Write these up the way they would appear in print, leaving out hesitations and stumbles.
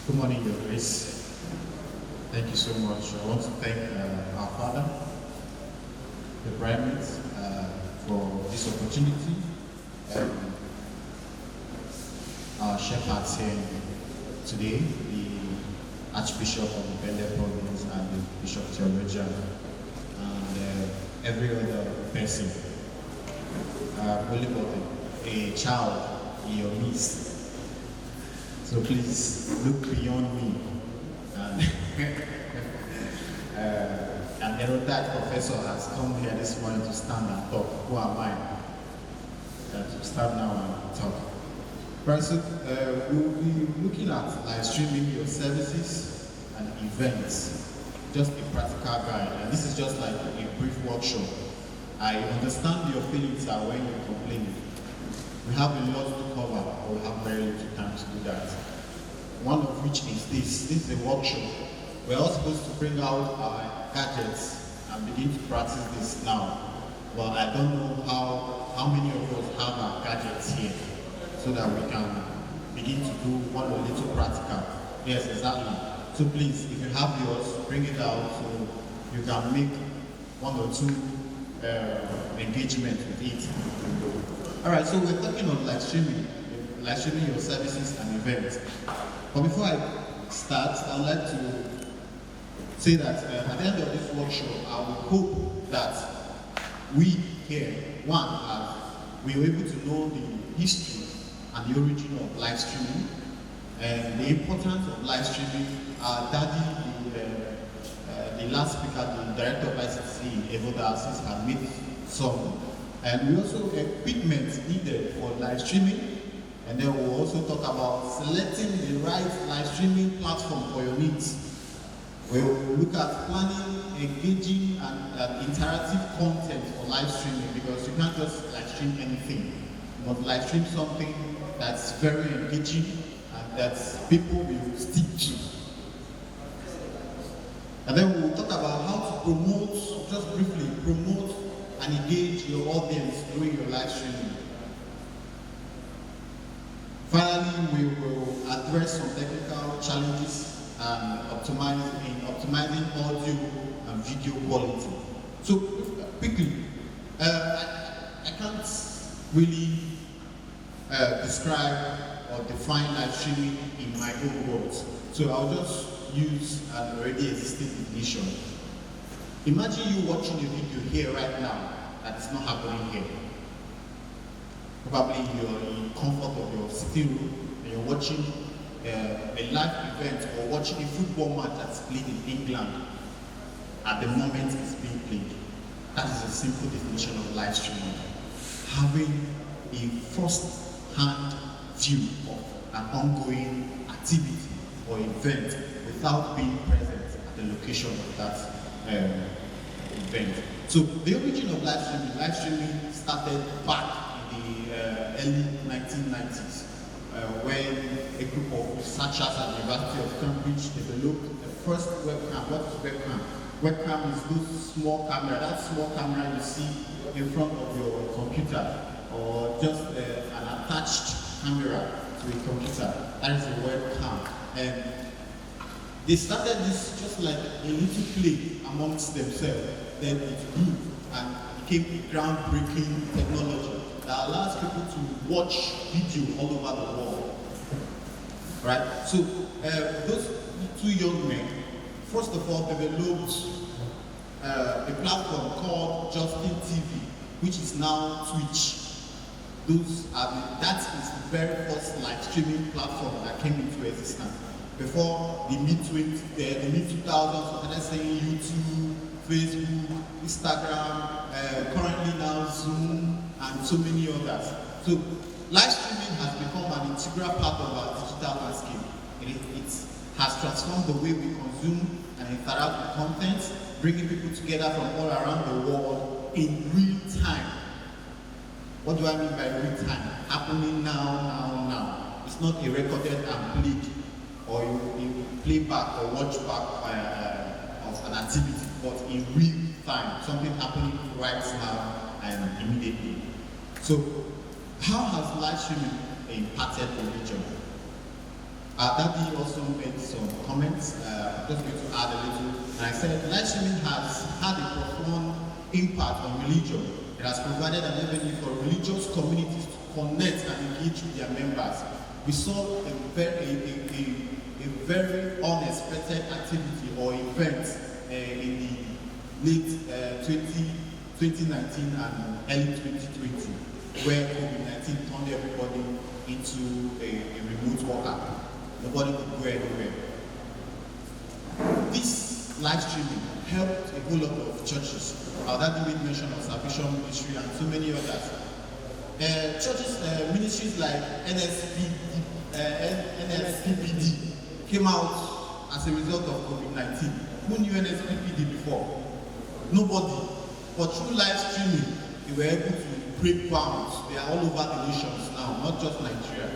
Good morning, Your Grace. Thank you so much. I want to thank our Father, the primates, for this opportunity. Our shepherds here today, the Archbishop of the Bendel Province and the Bishop Theologian, and every other person. Only got a child in your midst. So please look beyond me. An erudite professor has come here this morning to stand and talk. Who am I? To stand now and talk. Right, so we'll be looking at live streaming your services and events. Just a practical guide. And this is just like a brief workshop. I understand your feelings are when you complain. We have a lot to cover, but we have very little time to do that. One of which is this. This is a workshop. We're all supposed to bring out our gadgets and begin to practice this now. But I don't know how many of us have our gadgets here so that we can begin to do one or little practical. Yes, exactly. So please, if you have yours, bring it out so you can make one or two engagement with it. All right, so we're talking of live streaming your services and events. But before I start, I would like to say that at the end of this workshop, I would hope that we here, we were able to know the history and the origin of live streaming and the importance of live streaming. Our daddy, the last speaker, the director of ICT, Ebuka had made some. And we also equipment needed for live streaming. And then we'll also talk about selecting the right live streaming platform for your needs. We'll look at planning, engaging, and interactive content for live streaming, because you can't just live stream anything. You must live stream something that's very engaging and that people will stick to. And then we'll talk about how to promote, just briefly, promote and engage your audience during your live streaming. Finally, we will address some technical challenges and optimizing audio and video quality. So quickly, I can't really describe or define live streaming in my own words. So I'll just use an already existing definition. Imagine you watching a video here right now that is not happening here. Probably you're in comfort of your sitting room and you're watching a live event or watching a football match that's played in England at the moment it's being played. That is a simple definition of live streaming. Having a first-hand view of an ongoing activity or event without being present at the location of that event. So the origin of live streaming started back early 1990s, when a group of researchers at the University of Cambridge developed the first webcam. What is webcam? Webcam is this small camera, that small camera you see in front of your computer, or just an attached camera to a computer. That is a webcam. And they started this just like a little play amongst themselves. Then it grew and became a groundbreaking technology that allows people to watch video all over the world. Right? So those two young men, first of all, developed a platform called ACNNTV, which is now Twitch. That is the very first live streaming platform that came into existence. Before the mid-2000s, we started saying YouTube, Facebook, Instagram, currently now Zoom, and so many others. So live streaming has become an integral part of our digital landscape. It has transformed the way we consume and interact with content, bringing people together from all around the world in real time. What do I mean by real time? Happening now. It's not a recorded and played, or you play back or watch back of an activity, but in real time, something happening right now and immediately. So, how has live streaming impacted religion? Daddy also made some comments. I'm just going to add a little. And I said, live streaming has had a profound impact on religion. It has provided an avenue for religious communities to connect and engage with their members. We saw a very unexpected activity or event in the late 2019 and early 2020, where COVID-19 turned everybody into a remote worker. Nobody could go anywhere. This live streaming helped a whole lot of churches. Our daddy made mention of Salvation Ministry and so many others. Churches, ministries like NSPPD came out as a result of COVID-19. Who knew NSPPD before? Nobody. But through live streaming, they were able to break bounds. They are all over the nations now, not just Nigeria.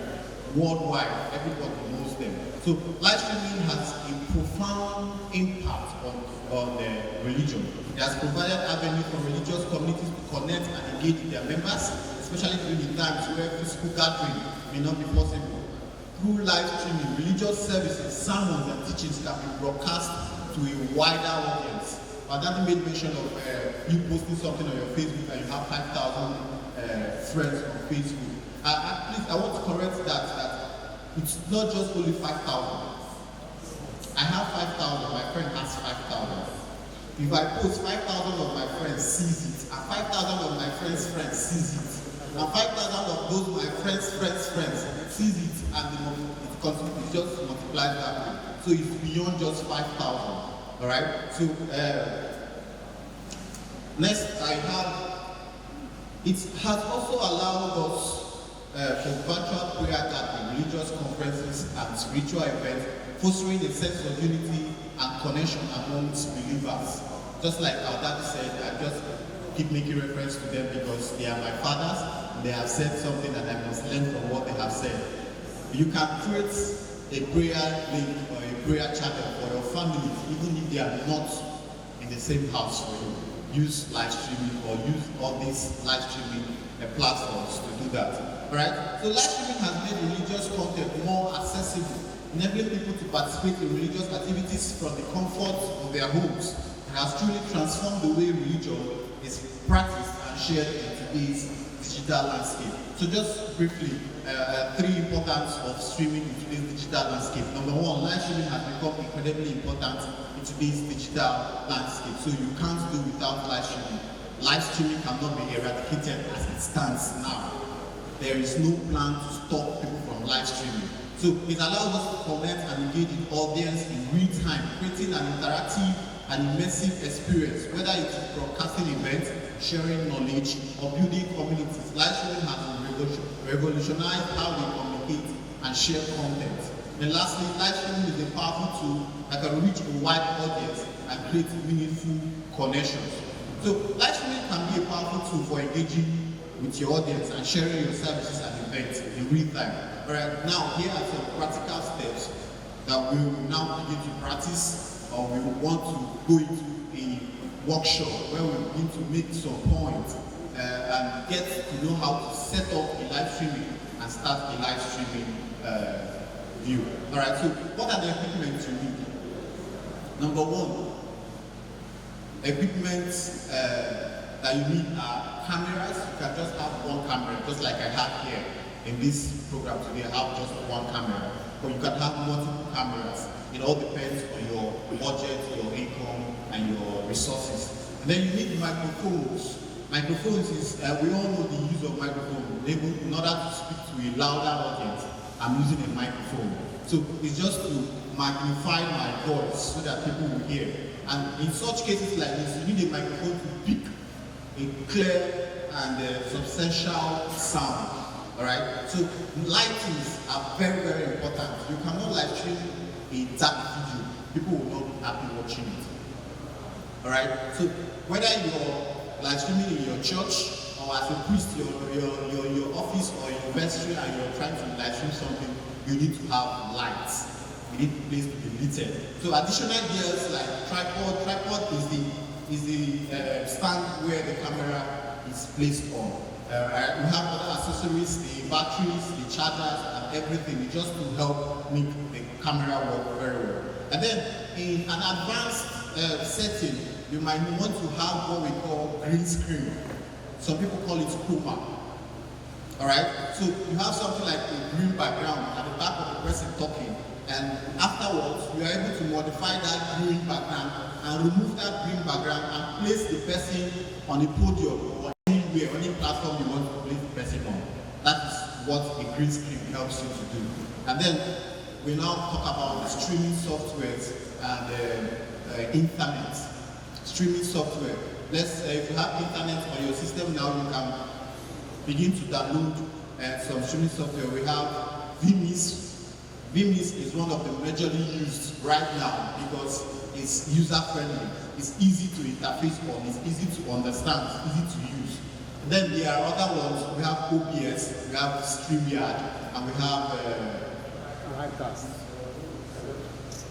Worldwide, everybody knows them. So live streaming has a profound impact on religion. It has provided avenue for religious communities to connect and engage with their members, especially during the times where physical gathering may not be possible. Through live streaming, religious services, sermons and teachings can be broadcast to a wider audience. But that made mention of you posting something on your Facebook and you have 5,000 friends on Facebook. Please, I want to correct that it's not just only 5,000. I have 5,000, my friend has 5,000. If I post, 5,000 of my friends sees it, and 5,000 of my friends' friends sees it, and 5,000 of those my friends' sees it, and it just multiplies that way. So it's beyond just 5,000. All right. So next, I have. It has also allowed us for virtual prayer gathering, religious conferences, and spiritual events, fostering a sense of unity and connection amongst believers. Just like our daddy said, I just keep making reference to them because they are my fathers. They have said something that I must learn from what they have said. You can create a prayer link or a prayer channel for your family, even if they are not in the same house for you. Use live streaming or use all these live streaming platforms to do that. Alright? So live streaming has made religious content more accessible, enabling people to participate in religious activities from the comfort of their homes. It has truly transformed the way religion is practiced and shared in today's digital landscape. So just briefly, three importance of streaming in today's digital landscape. Number one, live streaming has become incredibly important in today's digital landscape. So you can't do without live streaming. Live streaming cannot be eradicated as it stands now. There is no plan to stop people from live streaming. So it allows us to connect and engage with audience in real time, creating an interactive and immersive experience, whether it's broadcasting events, sharing knowledge, or building communities. Live streaming has revolutionized how we communicate and share content. And lastly, live streaming is a powerful tool that can reach a wide audience and create meaningful connections. So live streaming can be a powerful tool for engaging with your audience and sharing your services and events in real time. Alright, now here are some practical steps that we will now begin to practice, or we will want to go into a workshop where we begin to make some points and get to know how to set up a live streaming and start a live streaming view. Alright, so what are the equipment you need? Number one, equipment that you need are cameras. You can just have one camera, just like I have here in this program today. I have just one camera, but you can have multiple cameras. It all depends on your budget, your income, and your resources. And then you need microphones. Microphones is, we all know the use of microphone. In order to speak to a louder audience, I'm using a microphone. So it's just to magnify my voice so that people will hear. And in such cases like this, you need a microphone to pick a clear and substantial sound. Alright? So lightings are very, very important. You cannot live stream a dark video. People will not be happy watching it. Alright? So whether you're live streaming in your church or as a priest, your office or university, and you're trying to live stream something, you need to have lights. You need the place to be lit. So additional gears like tripod. Tripod is the stand where the camera is placed on. We have other accessories, the batteries, the chargers, and everything, just to help make the camera work very well. And then in an advanced setting, you might want to have what we call green screen. Some people call it chroma. Alright? So you have something like a green background at the back of the person talking, and afterwards you are able to modify that green background and remove that green background and place the person on a podium or anywhere, any platform you want to place the person on. That is what a green screen helps you to do. And then we now talk about the streaming softwares and internet. Streaming software. Let's if you have internet on your system now, you can begin to download some streaming software. We have vMIS. vMIS is one of the majorly used right now because it's user-friendly. It's easy to interface on, it's easy to understand, it's easy to use. And then there are other ones. We have OBS, we have StreamYard, and we have Livecast.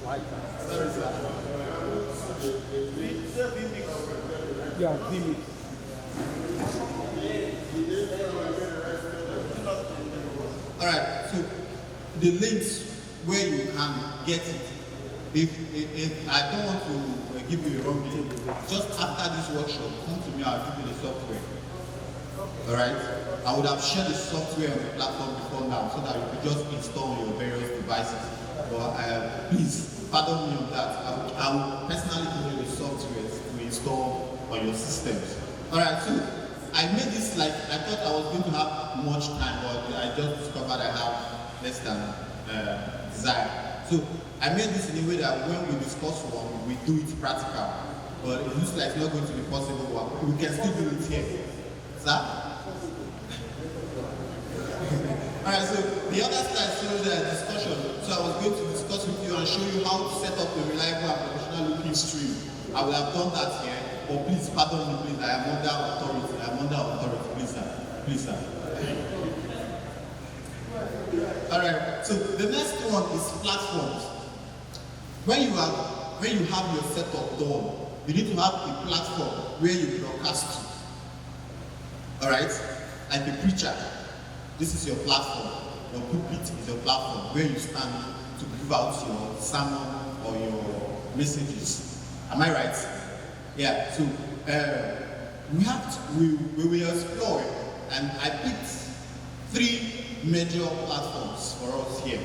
Where is that? Yeah, vMIS. Alright, so the links where you can get it. If I don't want to give you a wrong link, just after this workshop, come to me, I'll give you the software. Alright? I would have shared the software on the platform before now so that you could just install on your various devices. But please, pardon me on that. I will personally give you the software to install on your systems. Alright, so I made this like, I thought I was going to have much time, but I just discovered I have less than desire. So I made this in a way that when we discuss one, we do it practical. But it looks like it's not going to be possible. We can still do it here. Sir? Alright, so the other slide shows the discussion. So I was going to discuss with you and show you how to set up a reliable and professional looking stream. I will have done that here. But please, pardon me, please. I am under authority. Please, sir. Please, sir. Alright, so the next one is platforms. When you have your setup done, you need to have a platform where you broadcast to. Alright? Like a preacher. This is your platform. Your pulpit is your platform where you stand to give out your sermon or your messages. Am I right? Yeah, so we will explore, and I picked 3 major platforms for us here,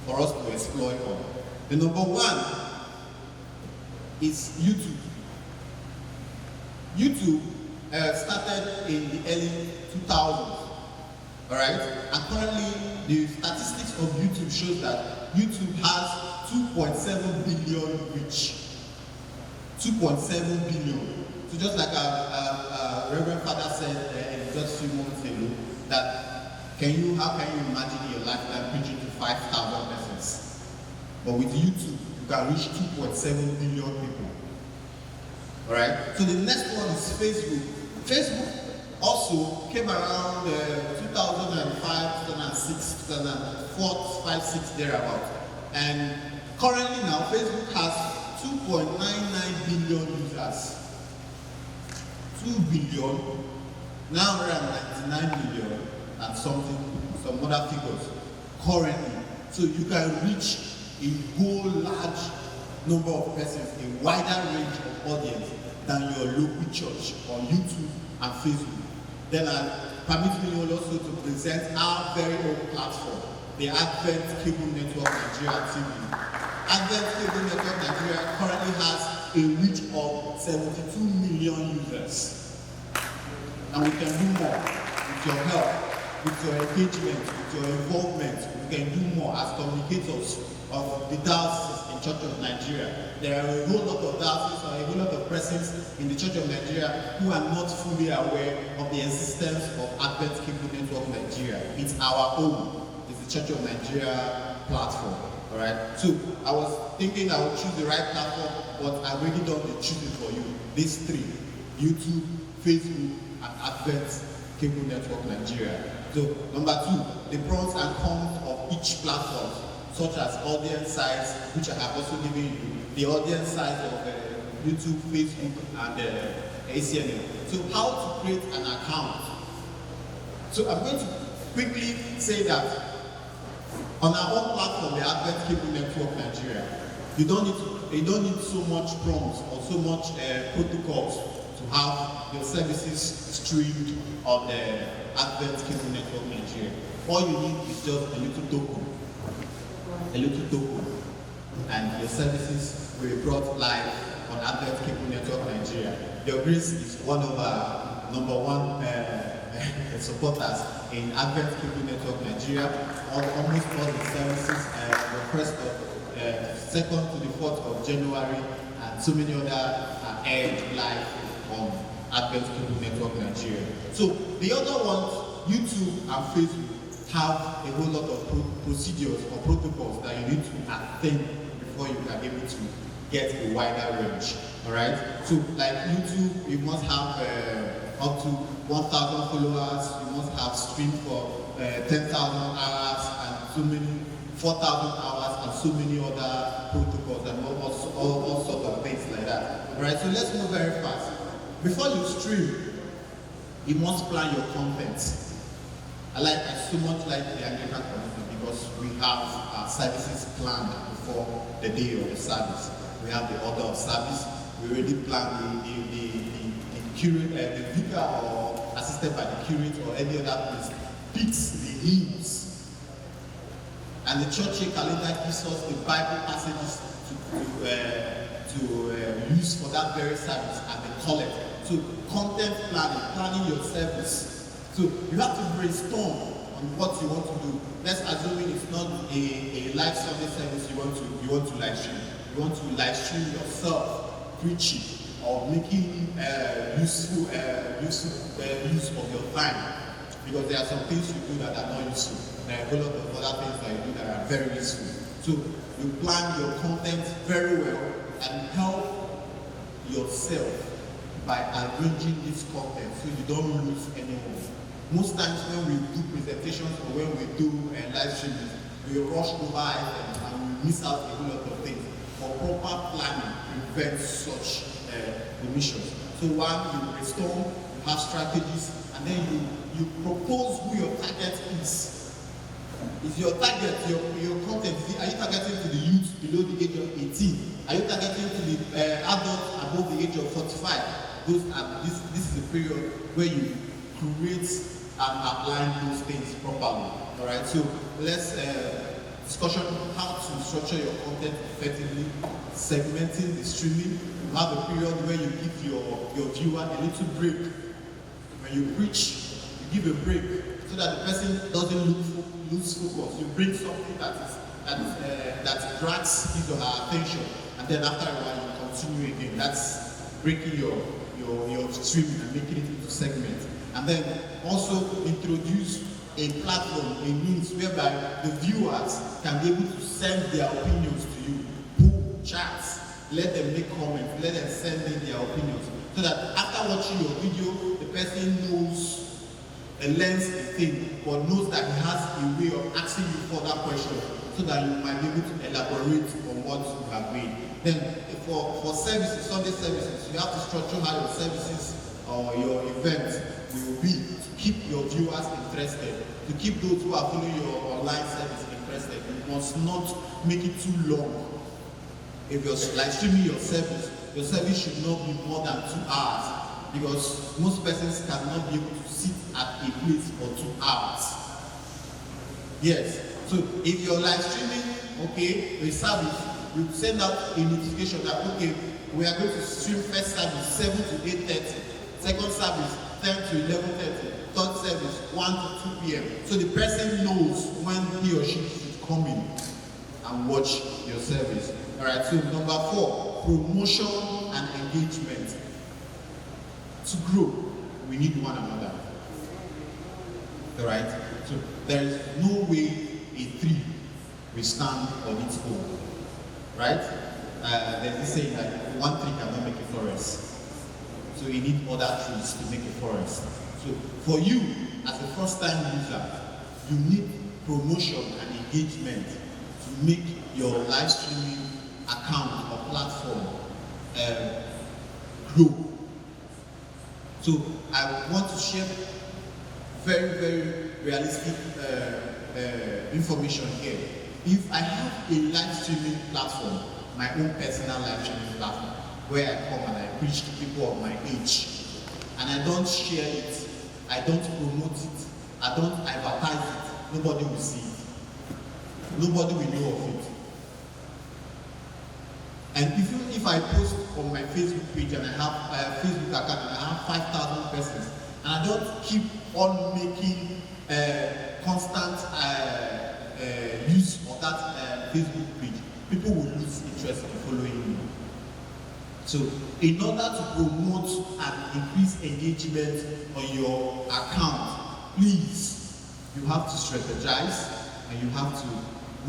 for us to explore on. The number 1 is YouTube. YouTube started in the early 2000s, alright? And currently, the statistics of YouTube shows that YouTube has 2.7 billion reach. 2.7 billion. So just like our Reverend Father said just a few months ago, that how can you imagine your lifetime preaching to 5,000 persons? But with YouTube, you can reach 2.7 billion people. Alright? So the next one is Facebook. Facebook also came around 2005, 2006, 2004, 5, 6, thereabout. And currently now, Facebook has 2.99 billion users. 2,999 million and some other figures currently. So you can reach a whole large number of persons, a wider range of audience than your local church on YouTube and Facebook. Then permit me also to present our very own platform, the Advent Cable Network Nigeria TV. Advent Cable Network Nigeria currently has a reach of 72 million users. And we can do more with your help, with your engagement, with your involvement. We can do more as communicators of the dioceses in Church of Nigeria. There are a whole lot of dioceses or a whole lot of persons in the Church of Nigeria who are not fully aware of the existence of Advent Cable Network Nigeria. It's our own. It's the Church of Nigeria platform. Alright? So I was thinking I would choose the right platform, but I've already done the choosing for you. These 3: YouTube, Facebook, and Advent Cable Network Nigeria. So number 2, the pros and cons of each platform, such as audience size, which I have also given you, the audience size of YouTube, Facebook, and ACNN. So how to create an account So I'm going to quickly say that on our own platform, the Advent Cable Network Nigeria, you don't need so much prompts or so much protocols to have your services streamed on the Advent Cable Network Nigeria. All you need is just a little token, and your services will be brought live on Advent Cable Network Nigeria. Your Grace is one of our #1 supporters in Advent Cable Network Nigeria. Almost all the services the 2nd to the 4th of January and so many other are aired live on Advent Cable Network Nigeria. So the other ones, YouTube and Facebook, have a whole lot of procedures or protocols that you need to attain before you are able to get a wider range. Alright? So like YouTube, you must have up to 1,000 followers, you must have streamed for 10,000 hours and so many 4,000 hours and so many other protocols and all sorts of things like that. Alright, so let's move very fast. Before you stream, you must plan your content. I so much like the Anglican community because we have our services planned before the day of the service. We have the order of service. We already plan the curate, the vicar or assisted by the curate or any other priest picks the hymns. And the church calendar gives us the Bible passages to use for that very service and the collect. So content planning your service. So you have to brainstorm on what you want to do. Let's assume it's not a live Sunday service you want to live stream. You want to live stream yourself preaching or making useful use of your time. Because there are some things you do that are not useful. There are a lot of other things that you do that are very useful. So you plan your content very well and help yourself by arranging this content so you don't lose anyone. Most times when we do presentations or when we do live streams, we rush over it and we miss out a whole lot of things. For proper planning prevents such omissions. So one, you brainstorm, you have strategies, and then you propose who your target is. Is your target, your content, are you targeting to the youth below the age of 18? Are you targeting to the adults above the age of 45? This is the period where you create and apply those things properly. Alright, so let's discussion how to structure your content effectively, segmenting the streaming. You have a period where you give your viewer a little break. When you preach, you give a break so that the person doesn't lose focus. You bring something that drags his or her attention, and then after a while you continue again. That's breaking your streaming and making it into segments. And then also introduce a platform, a means whereby the viewers can be able to send their opinions to you. Poll, chats, let them make comments, let them send in their opinions. So that after watching your video, the person knows and learns a thing, but knows that he has a way of asking you further questions so that you might be able to elaborate on what you have made. Then for services, Sunday services, you have to structure how your services or your events will be to keep your viewers interested, to keep those who are following your online service interested. You must not make it too long. If you're live streaming your service should not be more than 2 hours, because most persons cannot be able to sit at a place for 2 hours. Yes, so if you're live streaming, okay, the service, you send out a notification that, okay, we are going to stream first service 7 to 8:30, second service 10 to 11:30, third service 1 to 2 p.m. So the person knows when he or she should come in and watch your service. Alright, so number 4, promotion and engagement. To grow, we need one another. Alright, so there is no way a tree will stand on its own. Right? There's this saying that one tree cannot make a forest. So you need other trees to make a forest. So for you, as a first-time user, you need promotion and engagement to make your live streaming account or platform grow. So I want to share very, very realistic information here. If I have a live streaming platform, my own personal live streaming platform, where I come and I preach to people of my age, and I don't share it, I don't promote it, I don't advertise it, nobody will see it. Nobody will know of it. And if I post on my Facebook page and I have a Facebook account and I have 5,000 persons, and I don't keep on making constant use of that Facebook page, people will lose interest in following me. So, in order to promote and increase engagement on your account, please, you have to strategize and you have to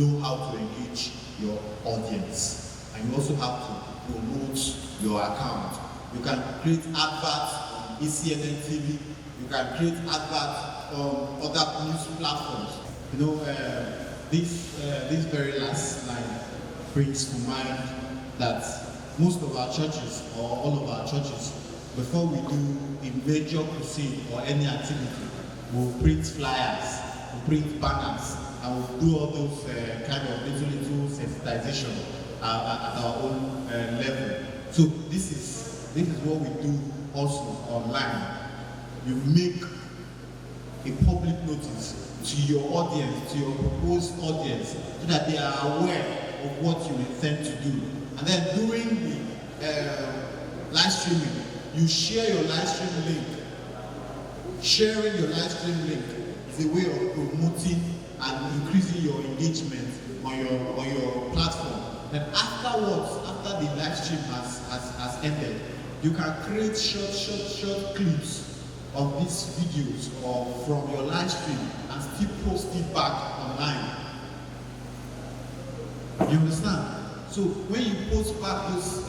know how to engage your audience. And you also have to promote your account. You can create adverts on ACNNTV, you can create adverts on other news platforms. You know, this very last line brings to mind that most of our churches, or all of our churches, before we do a major crusade or any activity, we'll print flyers, we'll print banners, and we'll do all those kind of little sensitization at our own level. So this is what we do also online. You make a public notice to your audience, to your proposed audience, so that they are aware of what you intend to do. And then during the live streaming, you share your live stream link. Sharing your live stream link is a way of promoting and increasing your engagement on your platform. Then afterwards, after the live stream has ended, you can create short clips of these videos or from your live stream and still post it back online. You understand? So when you post back those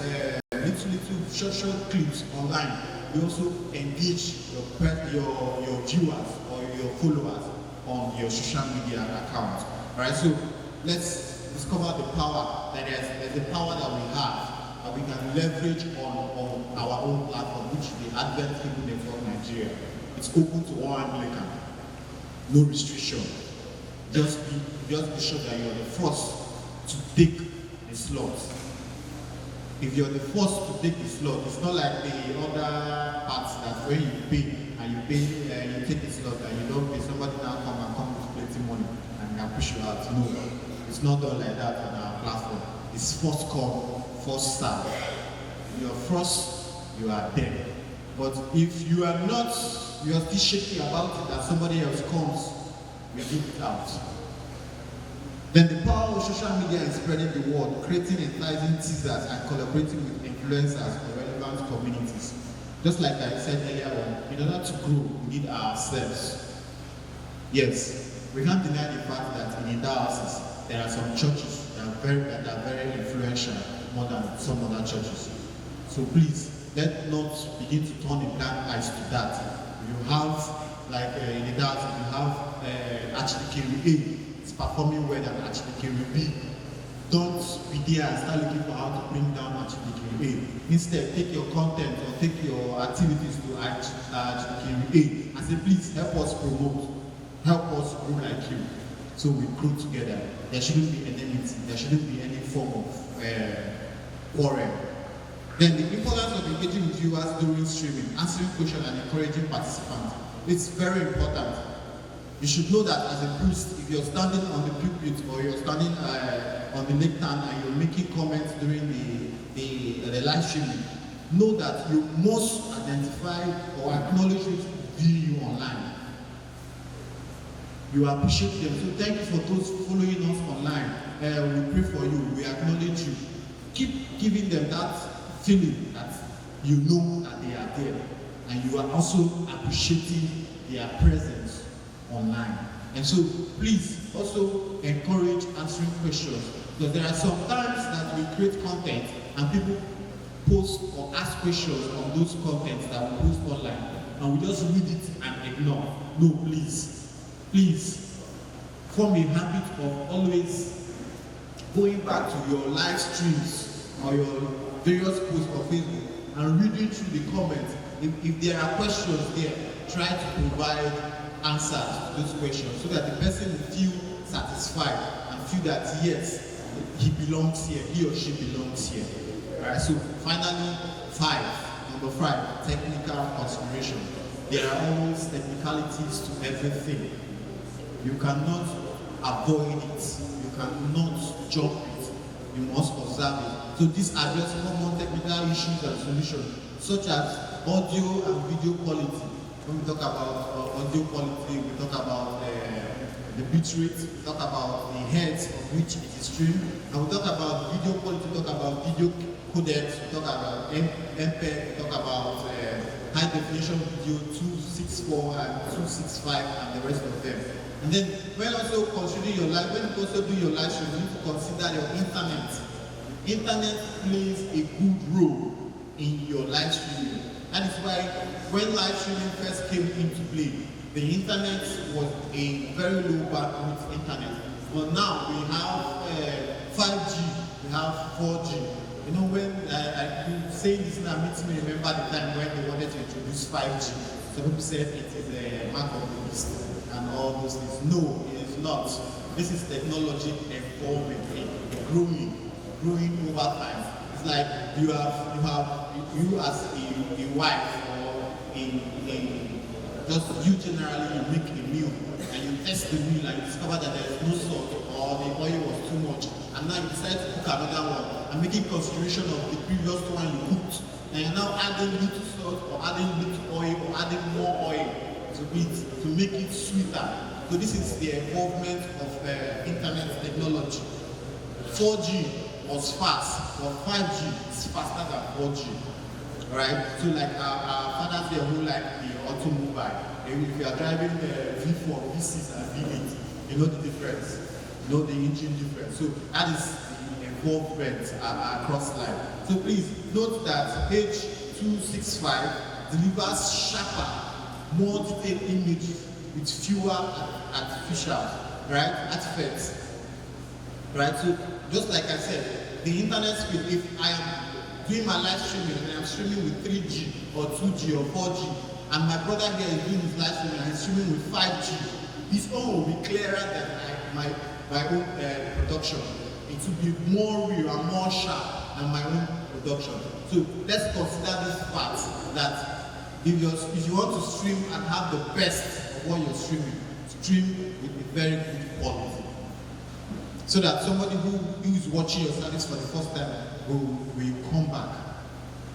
little short clips online, you also engage your viewers or your followers on your social media account. Alright, so let's discover the power that there's a power that we have that we can leverage on our own platform, which is the Advent People Network Nigeria. It's open to all Anglican, no restriction. Just be sure that you're the first to take the slot. If you're the first to take the slot, it's not like the other parts that when you pay and you take the slot and you don't pay, somebody now come with plenty money and can push you out. No, it's not done like that on our platform. It's first come, first serve. If you're first, you are there. But if you are not, you are still shaky about it and somebody else comes, you give it out. Then the power of social media is spreading the word, creating enticing teasers and collaborating with influencers for relevant communities. Just like I said earlier on, in order to grow, we need ourselves. Yes, we can't deny the fact that in the diocese, there are some churches that are very influential more than some other churches. So please, let's not begin to turn a blind eye to that. You have, like in the diocese, you have Archdeacon A. It's performing well than Archdeacon B. Don't be there and start looking for how to bring down Archdeacon A. Instead, take your content or take your activities to Archdeacon A and say, please help us promote, help us grow like you. So we grow together. There shouldn't be enmity, there shouldn't be any form of quarrel. Then the importance of engaging with viewers during streaming, answering questions and encouraging participants. It's very important. You should know that as a priest, if you're standing on the pulpit or you're standing on the lectern and you're making comments during the live streaming, know that you must identify or acknowledge who's viewing you online. You appreciate them. So thank you for those following us online. We pray for you. We acknowledge you. Keep giving them that feeling that you know that they are there, and you are also appreciating their presence online. And so please also encourage answering questions, because there are some times that we create content and people post or ask questions on those contents that we post online, and we just read it and ignore. No, please form a habit of always going back to your live streams or your various posts on Facebook and reading through the comments. If there are questions there, try to provide answers to those questions so that the person will feel satisfied and feel that yes, he belongs here, he or she belongs here. Alright, so finally, number five, technical consideration. There are always technicalities to everything. You cannot avoid it. You cannot jump it. You must observe it. So these address common technical issues and solutions, such as audio and video quality. When we talk about audio quality, we talk about the bit rate, we talk about the hertz of which it is streamed, and we talk about video quality, we talk about video codecs, we talk about MPEG, we talk about high definition video 264 and 265 and the rest of them. And then when also considering your live, when you also do your live stream, you need to consider your internet. Internet plays a good role in your live streaming. That is why when live streaming first came into play, the internet was a very low bandwidth internet. But now we have 5G, we have 4G. You know, when I've been saying this now, makes me remember the time when they wanted to introduce 5G. So people said it is a mark of the beast and all those things. No, it is not. This is technology evolving, growing over time. It's like you as a wife or just you generally, you make a meal and you test the meal and you discover that there is no salt or the oil was too much, and now you decide to cook another one and making consideration of the previous one you cooked, and you're now adding little salt or adding little oil or adding more oil to it to make it sweeter. So this is the involvement of internet technology. 4G was fast, but 5G is faster than 4G. Right? So like our fathers here who like the automobile, if you are driving the V4, V6 and V8, you know the difference, you know the engine difference. So that is the involvement across line. So please note that H265 delivers sharper, more detailed images with fewer artifacts. Right? So just like I said, the internet speed, if I am doing my live streaming and I'm streaming with 3G or 2G or 4G, and my brother here is doing his live streaming and he's streaming with 5G, his own will be clearer than my own production. It will be more real and more sharp than my own production. So let's consider this fact that if you want to stream and have the best of what you're streaming, stream with a very good quality. So that somebody who is watching your service for the first time will come back.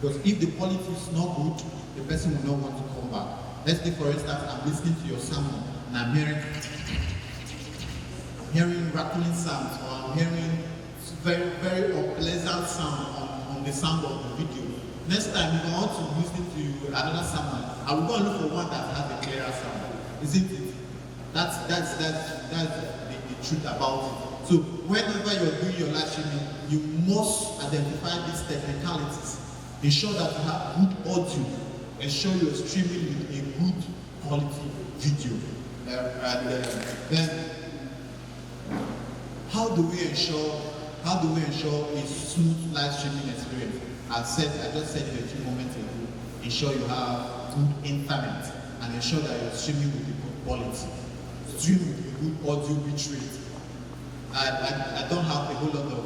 Because if the quality is not good, the person will not want to come back. Let's say, for instance, I'm listening to your sermon and I'm hearing rattling sounds, or I'm hearing very, very unpleasant sound on the sound of the video. Next time, if I want to listen to another sermon, I will go and look for one that has a clearer sound. Isn't it? That's the truth about it. So whenever you're doing your live streaming, you must identify these technicalities. Ensure that you have good audio. Ensure you're streaming with a good quality video. Then, how do we ensure a smooth live streaming experience? I just said it a few moments ago. Ensure you have good internet and ensure that you're streaming with a good quality. Stream with a good audio bit rate. I don't have a whole lot of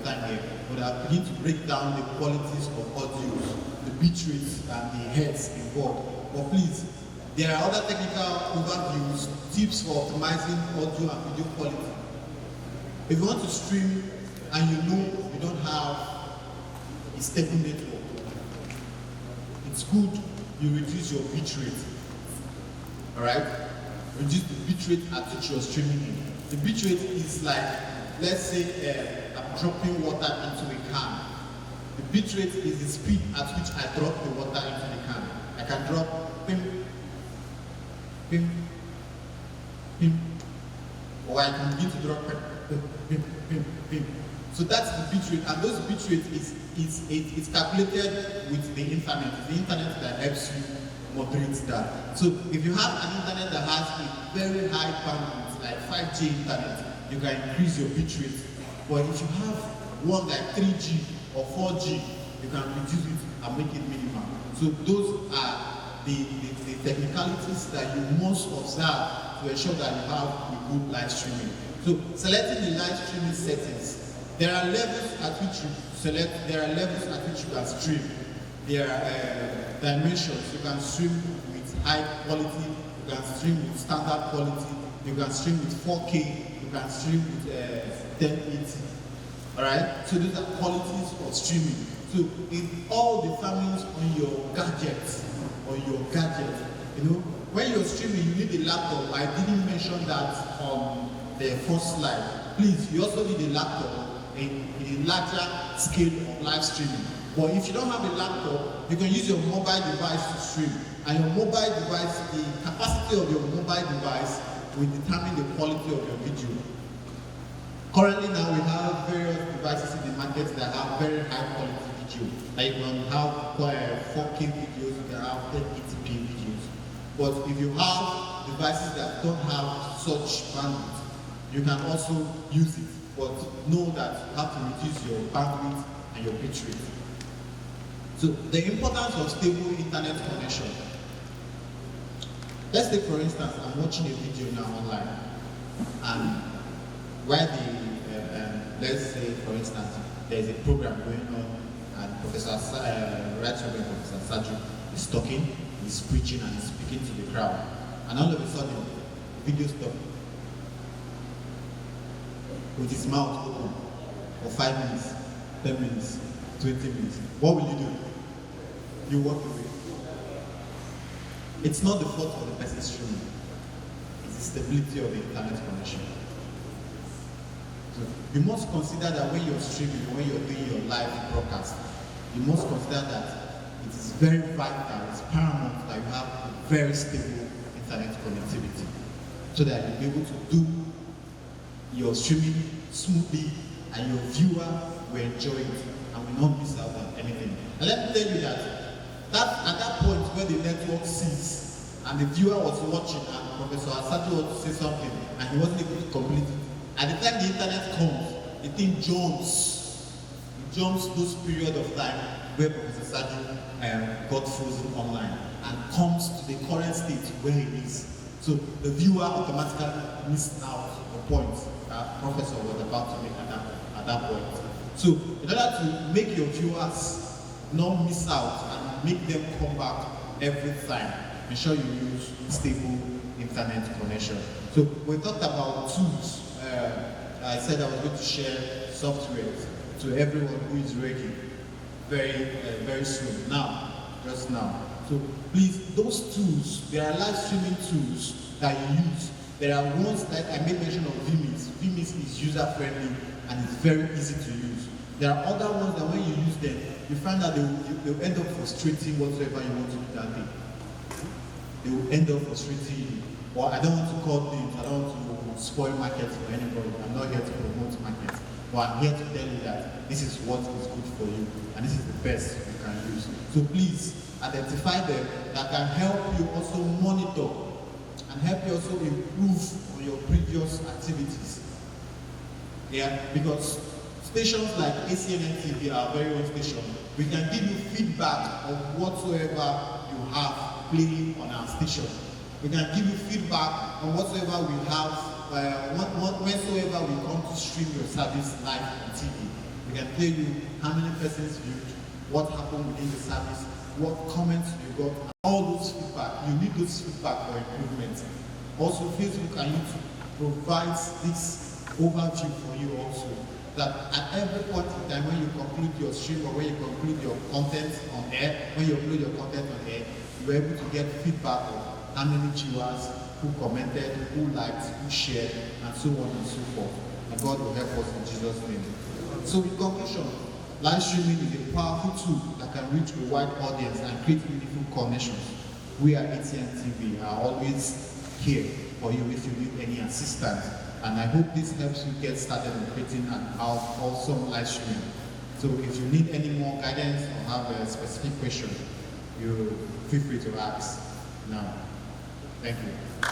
time here, but I begin to break down the qualities of audio, the bit rates and the hertz involved. But please, there are other technical overviews, tips for optimizing audio and video quality. If you want to stream and you know you don't have a stable network, it's good you reduce your bit rate. Alright? Reduce the bit rate at which you're streaming in. The bit rate is like, let's say I'm dropping water into a can. The bit rate is the speed at which I drop the water into the can. I can drop pim, pim, pim, or I can begin to drop pim, pim, pim, pim. So that's the bit rate, and those bit rate is calculated with the internet. It's the internet that helps you moderate that. So if you have an internet that has a very high bandwidth, like 5G internet, you can increase your bit rate. But if you have one like 3G or 4G, you can reduce it and make it minimal. So those are the technicalities that you must observe to ensure that you have a good live streaming. So selecting the live streaming settings, there are levels at which you select, there are levels at which you can stream. There are dimensions. You can stream with high quality, you can stream with standard quality, you can stream with 4K, you can stream with 1080. Alright? So those are qualities of streaming. So it all determines on your gadgets, you know, when you're streaming, you need a laptop. I didn't mention that on the first slide. Please, you also need a laptop in a larger scale of live streaming. But if you don't have a laptop, you can use your mobile device to stream. And your mobile device, the capacity of your mobile device will determine the quality of your video. Currently now we have various devices in the market that have very high quality video. Like you can have 4K videos, you can have 1080p videos. But if you have devices that don't have such bandwidth, you can also use it. But know that you have to reduce your bandwidth and your bitrate. So the importance of stable internet connection. Let's take for instance, I'm watching a video now online, and where let's say for instance, there's a program going on, and Professor Saju is talking, he's preaching and he's speaking to the crowd, and all of a sudden, video stops with his mouth open for 5 minutes, 10 minutes, 20 minutes. What will you do? You walk away. It's not the fault of the person streaming. It's the stability of the internet connection. So you must consider that when you're streaming, when you're doing your live broadcast, you must consider that it is very vital, it's paramount that you have a very stable internet connectivity so that you'll be able to do your streaming smoothly and your viewer will enjoy it and will not miss out on anything. And let me tell you that at that point where the network ceased and the viewer was watching and Professor Asatu wanted to say something and he wasn't able to complete it, at the time the internet comes, the thing jumps. It jumps those period of time where Professor Saju got frozen online and comes to the current state where it is. So the viewer automatically missed out the point that Professor was about to make at that point. So in order to make your viewers not miss out and make them come back every time, ensure you use stable internet connection. So we talked about tools. I said I was going to share software to everyone who is ready very soon. Just now. So please, those tools, there are live streaming tools that you use. There are ones that I made mention of Vimiz. Vimiz is user friendly and it's very easy to use. There are other ones that when you use them, you find that they'll end up frustrating whatsoever you want to do that day. They will end up frustrating you. Or I don't want to call names, I don't want to spoil markets for anybody. I'm not here to promote markets. But I'm here to tell you that this is what is good for you and this is the best you can use. So please identify them that can help you also monitor and help you also improve on your previous activities. Yeah, because stations like ACNNTV, our very own station, we can give you feedback of whatsoever you have playing on our station. We can give you feedback on whatsoever we have, whensoever we come to stream your service live on TV. We can tell you how many persons viewed, what happened within the service, what comments you got, all those feedback. You need those feedback for improvement. Also, Facebook and YouTube provides this overview for you also, that at every point in time when you conclude your stream or when you conclude your content on air, when you upload your content on air, you're able to get feedback of how many viewers, who commented, who liked, who shared, and so on and so forth. And God will help us in Jesus' name. So in conclusion, live streaming is a powerful tool that can reach a wide audience and create meaningful connections. We at ACNNTV are always here for you if you need any assistance. And I hope this helps you get started on creating an awesome live stream. So if you need any more guidance or have a specific question, you feel free to ask now. Thank you.